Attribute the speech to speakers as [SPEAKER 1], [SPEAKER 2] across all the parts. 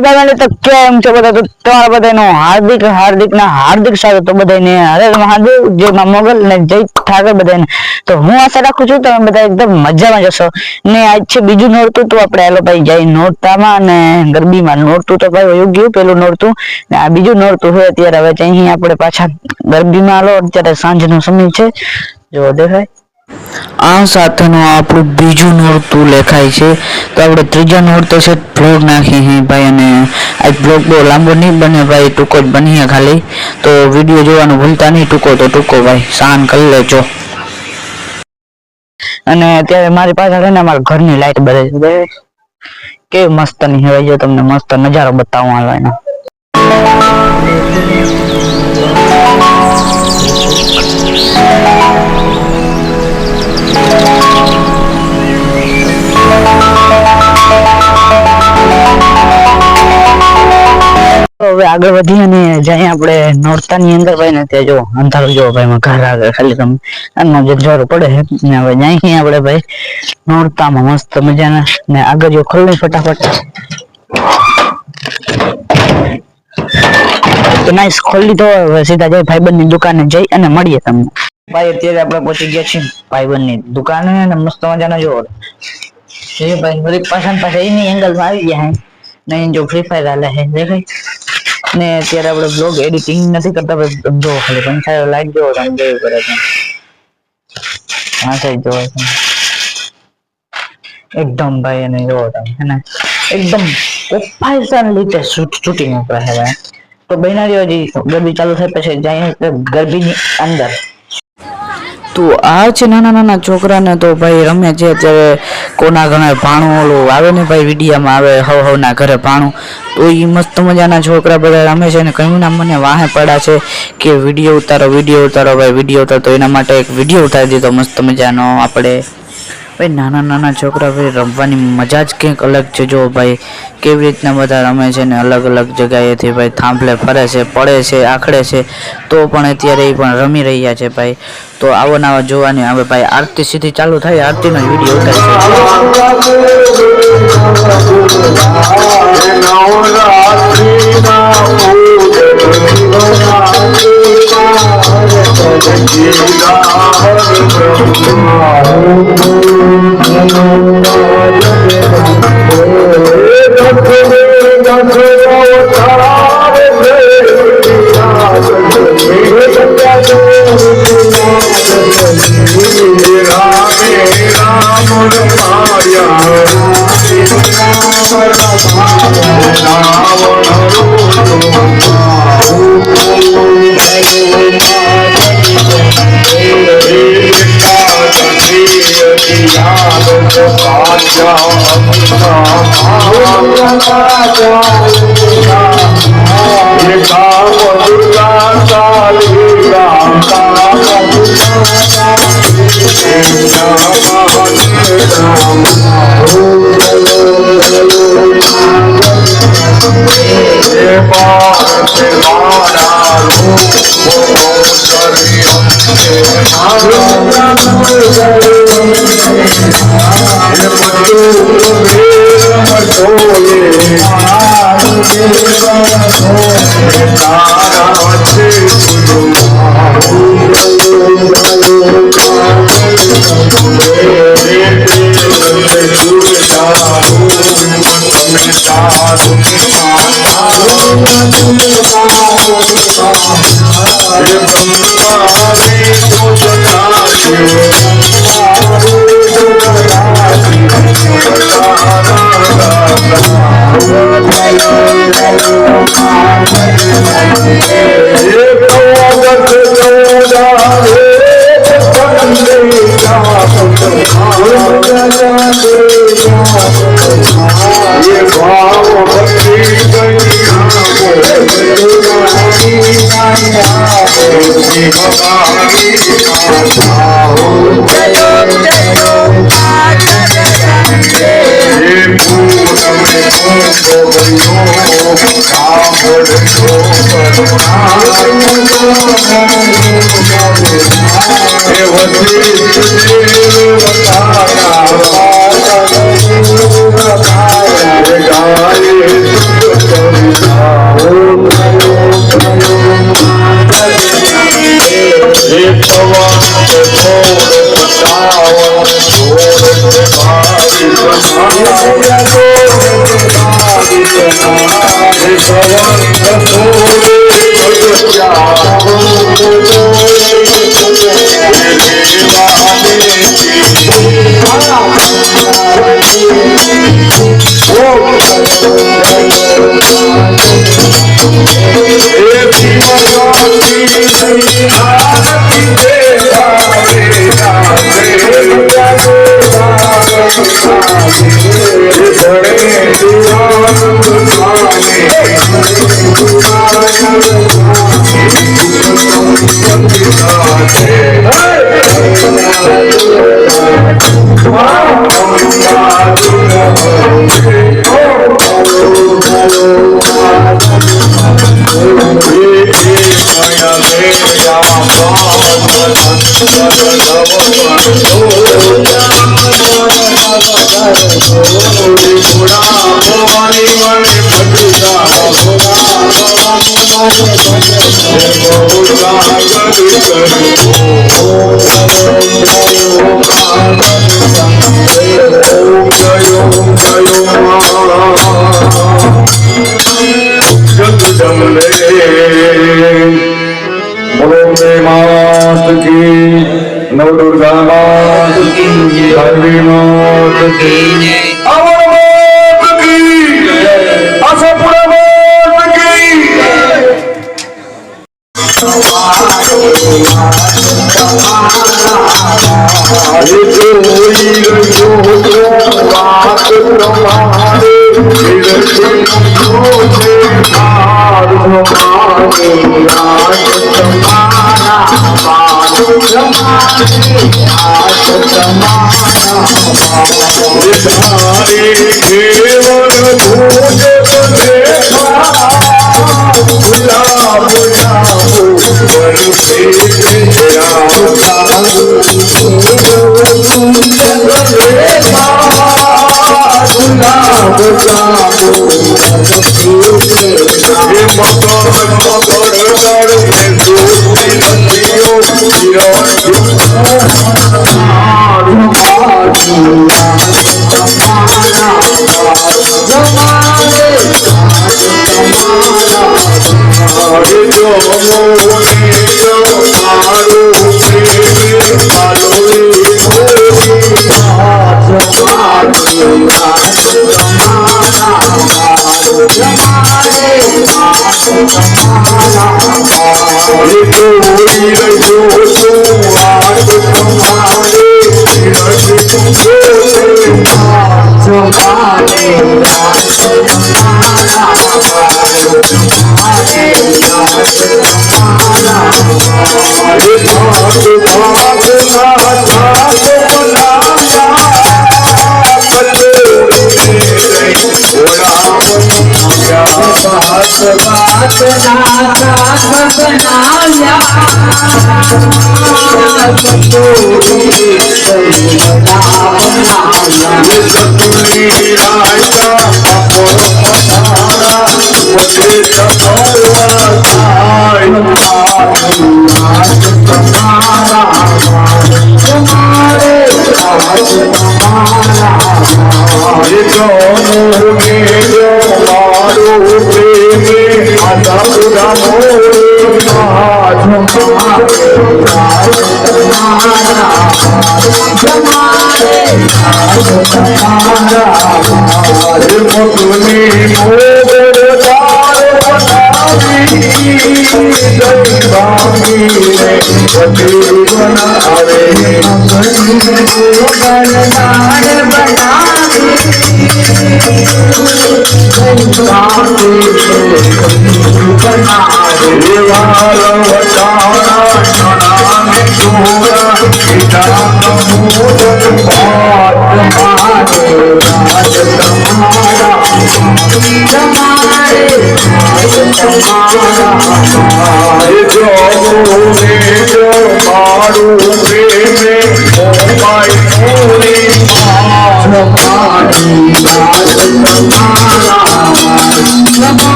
[SPEAKER 1] રાશિ ભાઈ તો કેમ છે બધા? તો તમારા બધાનો હાર્દિક સ્વાગત તો બધાને હરે મહાદેવ, જય મા મોગલ ને જય ઠાકર બધાને. તો હું આશા રાખું છું તમે બધા એકદમ મજામાં જશો ને. આજ છે બીજું નોરતું, તો આપણે હાલો ભાઈ જઈ નોરતામાં અને ગરબીમાં. નોરતું તો ભાઈ વયું ગયું પેલું નોરતું, ને આ બીજું નોરતું હોય અત્યારે. હવે અહીં આપણે પાછા ગરબીમાં હાલો. અત્યારે સાંજનો સમય છે, જો દેખાય આ સાથેનું આપણું બીજું નોરતું લેખાય છે. તો આપણે ત્રીજા નોરતો છે બ્લોગ નાખી હે ભાઈ, અને આ બ્લોગ બહુ લાંબો નહીં બને ભાઈ, ટૂંકો જ બનીએ ખાલી. તો વિડીયો જોવાનું ભૂલતા નહીં, ટૂંકો તો ટૂંકો ભાઈ, સહન કરી લેજો. અને અત્યારે મારી પાસે છે ને અમારા ઘરની લાઈટ બળે છે, કેવી મસ્ત ની હવે જો તમને મસ્ત નજારો બતાવું હાલો એનો. હવે આગળ વધી અને જઈએ આપણે નોરતાની અંદર ભાઈ ને. ત્યાં જો અંધારું જો ભાઈ માં ઘર આગળ ખાલી તમે આનો જે જોર પડે ને. હવે જઈએ આપણે ભાઈ નોરતામાં મસ્ત મજાના, ને આગળ જો ખોલી ફટાફટ તો નાઈસ ખોલી. તો સીધા જઈ ભાઈબંધ ની દુકાને જઈ અને મળીએ તમને ભાઈ. અત્યારે આપણે પહોંચી ગયા છીએ ભાઈબંધ ની દુકાને, ને મસ્ત મજાના જો ભાઈ બધી પાછા એની એંગલ માં આવી ગયા હે ને. જો ફ્રી ફાયર હાલે હે દેખાય ને. અત્યારે આપણે બ્લોગ એડિટિંગ નથી કરતા ભાઈ, જો ખાલી પંચાયત લાઈટ જો તમે કેવી કરે છે. હા સાહેબ જો એકદમ ભાઈ, અને જો તમે હે ને એકદમ પ્રોફેશનલ રીતે શૂટિંગ ઉપર હે ભાઈ. તો બહેનારીઓ હજી ગરબી ચાલુ થાય પછી જાય ગરબીની અંદર. તો આ છે નાના નાના છોકરાને તો ભાઈ રમે છે અત્યારે. કોના ઘરે ભાણું ઓલું આવે ને ભાઈ, વિડીયામાં આવે હવના ઘરે ભાણું. તો એ મસ્ત મજાના છોકરા બધા રમે છે ને. કયું ના મને વાહે પડ્યા છે કે વિડીયો ઉતારો ભાઈ, વિડીયો ઉતારો. તો એના માટે એક વિડીયો ઉતારી દીધો મસ્ત મજાનો આપણે ભાઈ. નાના નાના છોકરા ભાઈ રમવાની મજા જ કંઈક અલગ છે. જો ભાઈ કેવી રીતના બધા રમે છે ને, અલગ અલગ જગ્યાએથી ભાઈ થાંભલે ફરે છે, પડે છે, આખડે છે, તો પણ અત્યારે એ પણ રમી રહ્યા છે ભાઈ. તો આવો નવા જોવાની. હવે ભાઈ આરતી સીધી ચાલુ થાય, આરતીનો વિડીયો
[SPEAKER 2] नव दुर्गा मात की काली मात की अमर मात की आशापुरा मात की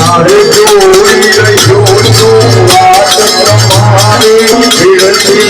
[SPEAKER 2] મારે જોડી રહ્યો છું વાત તમારી ફેરથી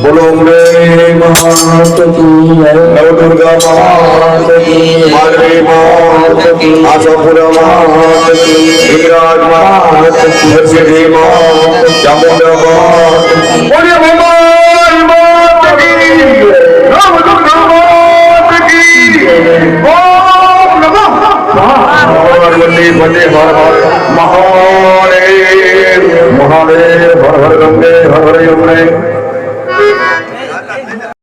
[SPEAKER 2] बोलो मेरे मात की नवदुर्गा मात की माधवी मात की आशापुरा मात की विराज मात की हर्षिदेवी मात चामुंडा मात बोलिए भगवान मात की नवदुर्गा मात की ओम नमः पार्वती पते हर हर महादेव महादेव हर हर गंगे हर हर यमुने